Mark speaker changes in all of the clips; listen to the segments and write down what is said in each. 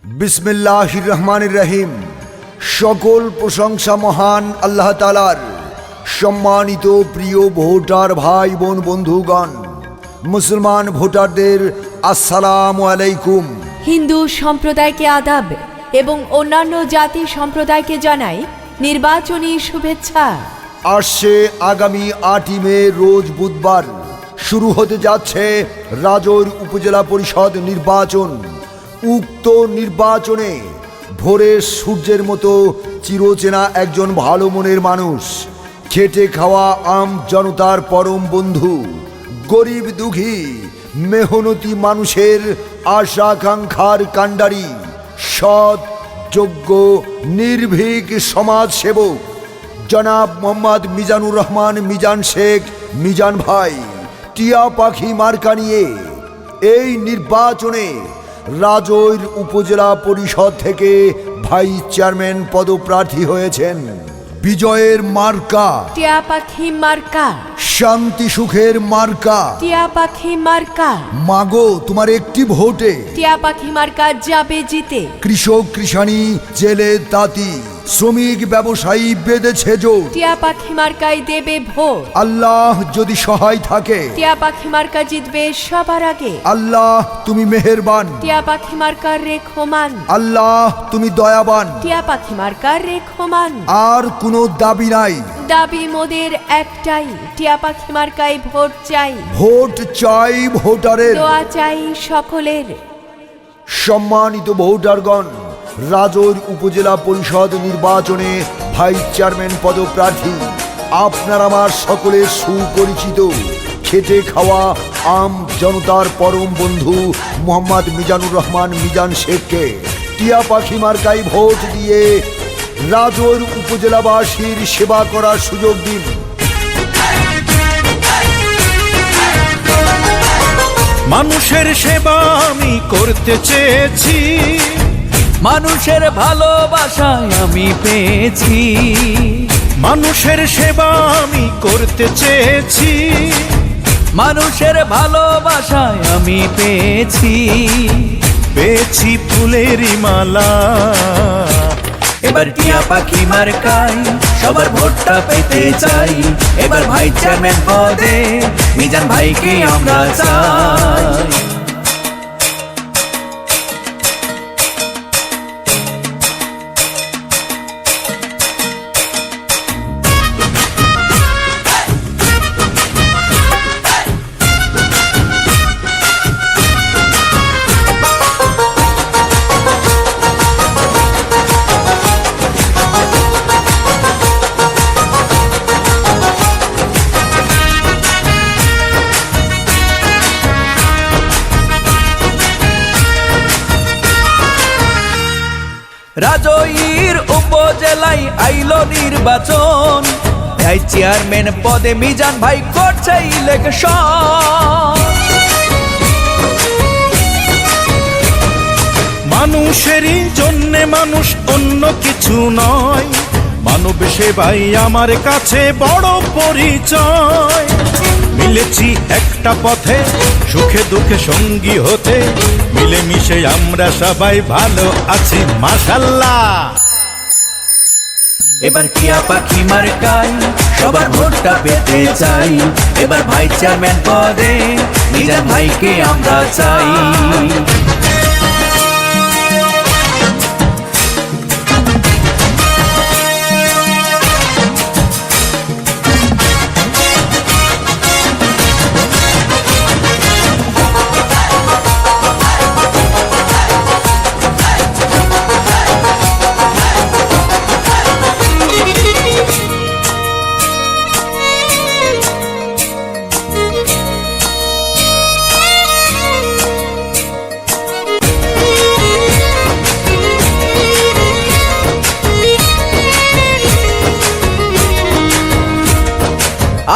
Speaker 1: বিসমিল্লাহির রহমানির রহিম। সকল প্রশংসা মহান আল্লাহ তাআলার। সম্মানিত প্রিয় ভোটার ভাই বোন বন্ধুগণ, মুসলমান ভোটারদের আসসালামু আলাইকুম।
Speaker 2: হিন্দু সম্প্রদায়কে আদাব এবং অন্যান্য জাতি সম্প্রদায়কে জানাই নির্বাচনী শুভেচ্ছা।
Speaker 1: আসছে আগামী 8ই মে রোজ বুধবার শুরু হতে যাচ্ছে রাজৈর উপজেলা পরিষদ নির্বাচন। উক্ত নির্বাচনে ভোরের সূর্যের মতো চিরচেনা একজন ভালো মনের মানুষ, খেটে খাওয়া আম জনতার পরম বন্ধু, গরিব দুঃখী মেহনতি মানুষের আশা আকাঙ্ক্ষার কাণ্ডারি, সৎ যোগ্য নির্ভীক সমাজসেবক জনাব মোহাম্মদ মিজানুর রহমান মিজান শেখ মিজান ভাই টিয়া পাখি মার্কা নিয়ে এই নির্বাচনে রাজৈর উপজেলা পরিষদ থেকে ভাইস চেয়ারম্যান পদপ্রার্থী হয়েছেন। বিজয়ের মার্কা
Speaker 2: টিয়া পাখি মার্কা,
Speaker 1: শান্তি সুখের মার্কা।
Speaker 2: টিয়া পাখি মার্কা,
Speaker 1: মাগো তোমার একটি ভোটে
Speaker 2: টিয়া পাখি মার্কা যাবে জিতে।
Speaker 1: কৃষক কৃষানি জেলে তাঁতি শ্রমিক ব্যবসায়ী বেঁধেছে জোর।
Speaker 2: টিয়া পাখি মার্কায় দেবে ভোট।
Speaker 1: আল্লাহ যদি সহায় থাকে
Speaker 2: টিয়া পাখি মার্কা জিতবে সবার আগে।
Speaker 1: আল্লাহ তুমি মেহেরবান,
Speaker 2: টিয়া পাখি মার্কার রেখমান।
Speaker 1: আল্লাহ তুমি দয়াবান।
Speaker 2: টিয়া পাখি মার্কার রেখমান।
Speaker 1: আর কোনো দাবি নাই,
Speaker 2: দাবি মোদের একটাই, টিয়া পাখি মার্কায় ভোট চাই।
Speaker 1: ভোট চাই ভোটারের।
Speaker 2: দোয়া চাই সকলের।
Speaker 1: সম্মানিত ভোটারগণ, রাজৈর উপজেলা পরিষদ নির্বাচনে ভাইস চেয়ারম্যান পদপ্রার্থী আপনার আমার সকলের সুপরিচিত খেটে খাওয়া আম জনতার পরম বন্ধু মোহাম্মদ মিজানুর রহমান মিজান শেখকে টিয়া পাখি মার্কায় ভোট দিয়ে রাজৈর উপজেলাবাসীর সেবা করার সুযোগ দিন।
Speaker 3: মানুষের সেবা আমি করতে চেয়েছি,
Speaker 4: মানুষের ভালোবাসায় আমি পেয়েছি।
Speaker 3: মানুষের সেবা আমি করতে চেয়েছি,
Speaker 4: মানুষের ভালোবাসায় আমি পেয়েছি।
Speaker 3: পেয়েছি ফুলের মালা।
Speaker 4: এবার টিয়া পাখি মার্কায় সবার ভোটটা পেতে চাই। এবার ভাইস চেয়ারম্যান পদে মিজান ভাইকে আমরা চাই। রাজৈর উপজেলায় আইলো নির্বাচন, ভাইস চেয়ারম্যান পদে মিজান ভাই করছে ইলেকশন।
Speaker 3: মানুষেরই জন্যে মানুষ, অন্য কিছু নয়। মানব সেবাই আমার কাছে বড় পরিচয়। মিলেছি একটা পথে সুখে দুঃখে সঙ্গী হতে, মিলেমিশে আমরা সবাই ভালো আছি মাশাআল্লাহ।
Speaker 4: এবার টিয়া পাখি মার্কায় সবার ভোটটা পেতে চাই। এবার ভাইস চেয়ারম্যান পদে মিজান ভাইকে আমরা চাই।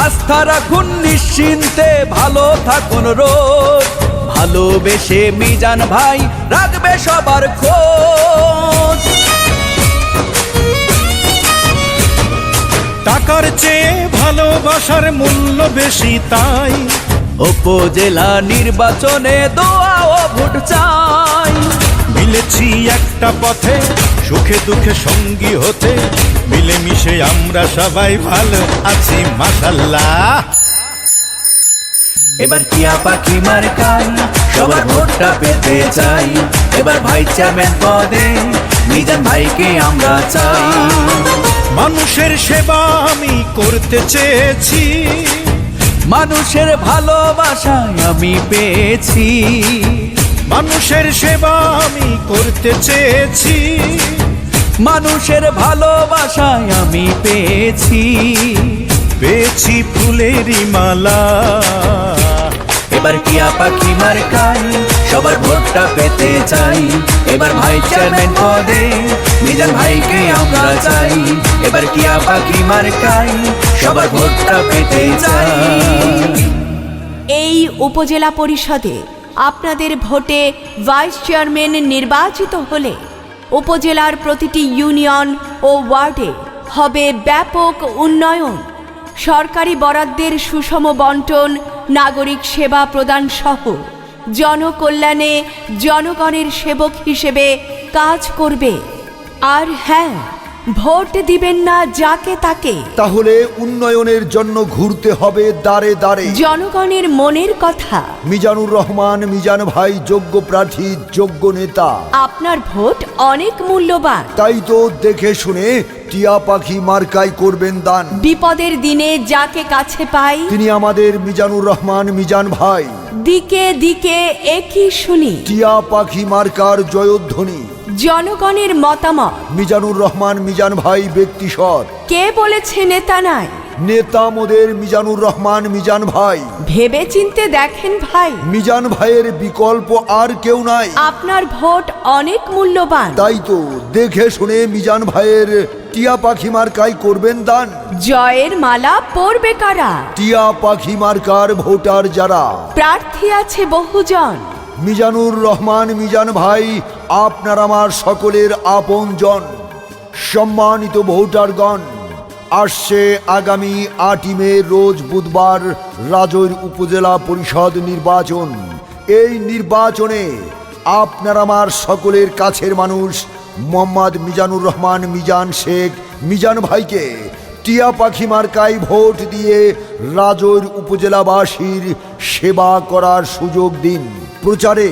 Speaker 4: আস্থা রাখুন নিশ্চিন্তে, ভালো থাকুন রোজ। ভালোবেসে মিজান ভাই রাখবে সবার খোঁজ।
Speaker 3: টাকার চেয়ে ভালোবাসার মূল্য বেশি, তাই
Speaker 4: উপজেলা নির্বাচনে দোয়া ও ভোট চাই।
Speaker 3: মিলেছি একটা পথে, সুখে দুঃখে সঙ্গী হতে, মিলেমিশে আমরা সবাই ভালো আছি মাশাআল্লাহ।
Speaker 4: এবার টিয়া পাখি মার্কায় সবার ভোটটা পেতে চাই, এবার ভাই চেয়ারম্যান পদে মিজান ভাইকে আমরা চাই।
Speaker 3: মানুষের সেবা আমি করতে চেয়েছি,
Speaker 4: মানুষের ভালোবাসায় আমি পেয়েছি,
Speaker 3: মানুষের সেবা আমি করতে চেয়েছি,
Speaker 4: মানুষের ভালোবাসায় আমি পেয়েছি।
Speaker 3: পেয়েছি ফুলেরই মালা।
Speaker 4: এবার টিয়া পাখি মার্কায় সবার ভোটটা পেতে চাই, এবার ভাই চেয়ারম্যান পদে মিজান ভাইকে আমরা চাই। এবার টিয়া পাখি মার্কায় সবার ভোটটা পেতে চাই।
Speaker 2: এই উপজেলা পরিষদে আপনাদের ভোটে ভাইস চেয়ারম্যান নির্বাচিত হলে উপজেলার প্রতিটি ইউনিয়ন ও ওয়ার্ডে হবে ব্যাপক উন্নয়ন, সরকারি বরাদ্দের সুষম বন্টন, নাগরিক সেবা প্রদান সহ জনকল্যাণে জনগণের সেবক হিসেবে কাজ করবে। আর হ্যাঁ, ভোট দিবেন না যাকে তাকে,
Speaker 1: তাহলে উন্নয়নের জন্য ঘুরতে হবে দাঁড়ে দাঁড়ে।
Speaker 2: জনগণের মনের কথা।
Speaker 1: মিজানুর রহমান মিজান ভাই যোগ্য প্রার্থী, যোগ্য নেতা।
Speaker 2: আপনার ভোট অনেক মূল্যবান,
Speaker 1: তাই তো দেখে শুনে টিয়া পাখি মার্কায় করবেন দান।
Speaker 2: বিপদের দিনে যাকে কাছে পাই
Speaker 1: তিনি আমাদের মিজানুর রহমান মিজান ভাই।
Speaker 2: দিকে দিকে একই শুনি,
Speaker 1: টিয়া পাখি মার্কার জয়ধ্বনি।
Speaker 2: জনগণের মতামত।
Speaker 1: মিজানুর রহমান মিজান ভাই ব্যক্তি সৎ।
Speaker 2: কে বলেছে নেতা নাই?
Speaker 1: নেতা মোদের মিজানুর রহমান মিজান ভাই।
Speaker 2: ভেবে চিনতে দেখেন ভাই,
Speaker 1: মিজান ভাইয়ের বিকল্প আর কেউ নাই।
Speaker 2: আপনার ভোট অনেক মূল্যবান,
Speaker 1: তাই তো দেখে শুনে মিজান ভাইয়ের টিয়া পাখি মার্কায় করবেন দান।
Speaker 2: জয়ের মালা পরবে কারা?
Speaker 1: টিয়া পাখি মার্কার ভোটার যারা।
Speaker 2: প্রার্থী আছে বহুজন,
Speaker 1: মিজানুর রহমান মিজান ভাই আপনার আমার সকলের আপনজন। সম্মানিত ভোটারগণ, আসছে আগামী 8 মে রোজ বুধবার রাজৈর উপজেলা পরিষদ নির্বাচন। এই নির্বাচনে আপনার আমার সকলের কাছের মানুষ মোহাম্মদ মিজানুর রহমান মিজান শেখ মিজান ভাইকে টিয়া পাখি মার্কায় ভোট দিয়ে রাজৈর উপজেলাবাসীর সেবা করার সুযোগ দিন। প্রচারে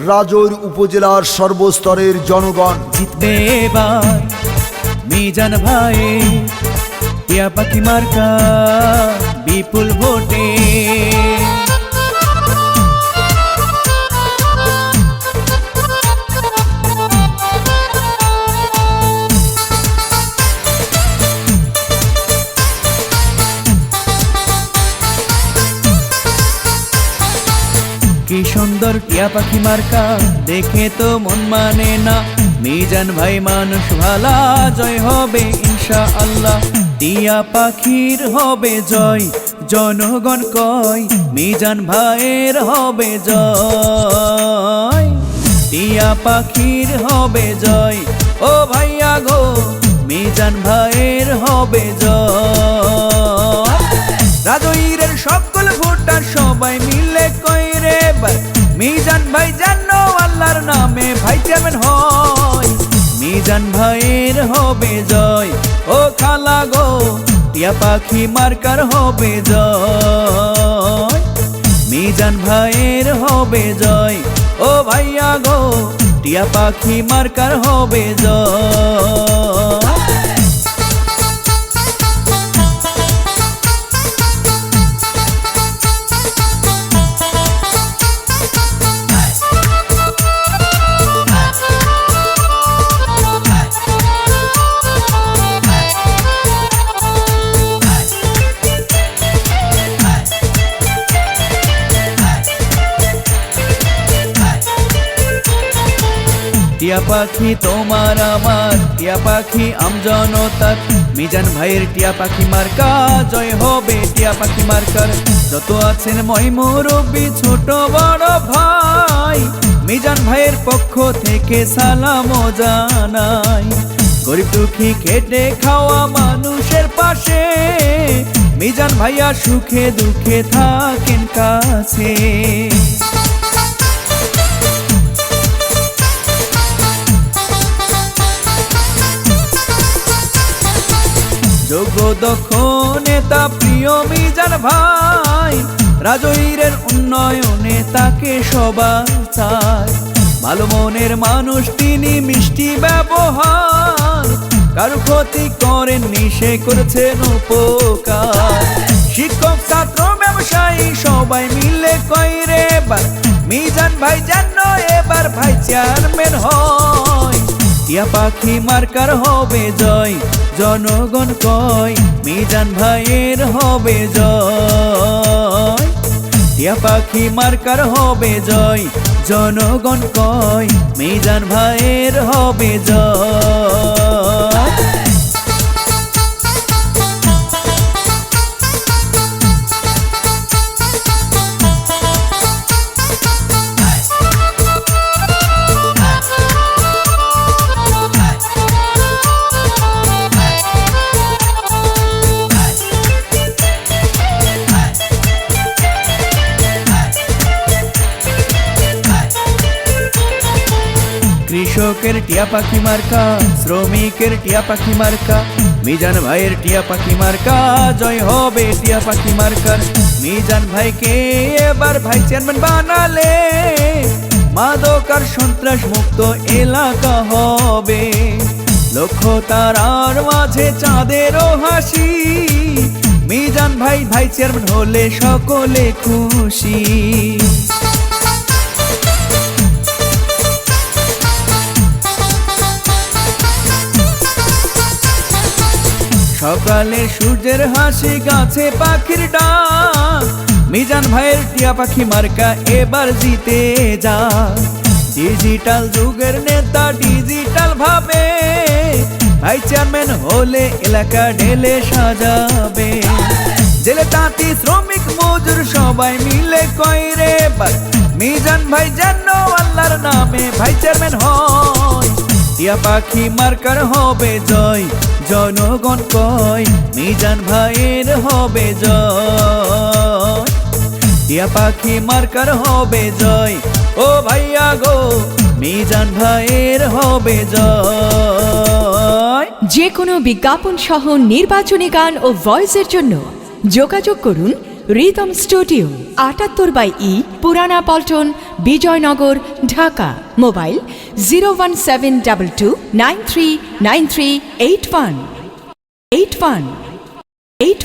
Speaker 1: রাজৈর উপজেলার সর্বস্তরের জনগণ।
Speaker 4: জিতবে এবার মিজান ভাই, টিয়া পাখি মার্কা বিপুল ভোটে। কি সুন্দর টিয়া পাখি মার্কা, দেখে তো মন মানে না। মিজান ভাই মানুষ ভালা, জয় হবে ইনশাআল্লাহ। টিয়া পাখির হবে জয়, জনগণ কয় মিজান ভাইয়ের হবে জয়। টিয়া পাখির হবে জয়, ও ভাইয়া গো মিজান ভাইয়ের হবে জয়। রাজৈরের সকল ভোটার সবাই মিলে কইরে মিজান ভাই যেন আল্লাহর নামে ভাই চেয়ারম্যান হয়। মিজান ভাইয়ের হবে জয়, ও খালা গো টিয়া পাখি মার্কার হবে জয়। মিজান ভাইয়ের হবে জয়, ও ভাইয়া গো টিয়া পাখি মার্কার হবে জয়। টিয়া পাখি তোমার আমার, টিয়া পাখি আমজনতার। মিজান ভাইয়ের টিয়া পাখি মার্কা, জয় হবে টিয়া পাখি মার্কার। যত আছেন মই মুরব্বি ছোট বড় ভাই, মিজান ভাইয়ের পক্ষ থেকে সালাম জানাই। গরিব দুঃখী খেটে খাওয়া মানুষের পাশে মিজান ভাইয়া সুখে দুঃখে থাকেন যোগ্য দক্ষ নেতা প্রিয় মিজান ভাই, রাজৈরের উন্নয়নে তাকে সবার চায়। ভালো মনের মানুষ তিনি, মিষ্টি ব্যবহার, কারো ক্ষতি করেননি, সে করেছেন উপকার। শিক্ষক ছাত্র ব্যবসায়ী সবাই মিলে কইরে এবার মিজান ভাই যেন এবার ভাই চেয়ারম্যান হয়। টিয়া পাখি মার্কার হবে জয়, জনগণ কয় মিজান ভাইয়ের হবে জয়। টিয়া পাখি মার্কার হবে জয়, জনগণ কয় মিজান ভাইয়ের হবে জয়। কৃষকের টিয়া পাখি মার্কা, শ্রমিকের টিয়া পাখি মার্কা, মিজান ভাইয়ের টিয়া পাখি মার্কা, জয় হবে টিয়া পাখি মার্কার। মিজান ভাইকে এবার ভাই চেয়ারম্যান বানালে মাদক আর সন্ত্রাস মুক্ত এলাকা হবে। লক্ষ তারার মাঝে চাঁদেরও হাসি, মিজান ভাই ভাই চেয়ারম্যান হলে সকলে খুশি। সকালে সূর্যের হাসি, গাছে পাখির ডাক, মিজান ভাইয়ের টিয়া পাখি মার্কা এবার জিতে যা। ডিজিটাল যুগের নেতা ডিজিটাল ভাবে, ভাই চেয়ারম্যান হলে এলাকা ঢেলে সাজাবে। জেলে তাঁতি শ্রমিক মজুর সবাই মিলে কইরে এবার মিজান ভাই যেন আল্লাহর নামে ভাই চেয়ারম্যান হয়। টিয়া পাখি মার্কার হবে জয়, জনগণ কয় মিজান ভাইয়ের হবে জয়। টিয়া পাখি মার্কার হবে জয়, ও ভাইয়া গো মিজান ভাইয়ের হবে জয়।
Speaker 2: যে কোনো বিজ্ঞাপন সহ নির্বাচনী গান ও ভয়েসের জন্য যোগাযোগ করুন রিদম স্টুডিও, ৭৮/ই, পুরানা পল্টন, বিজয়নগর, ঢাকা। মোবাইল 0172293938181।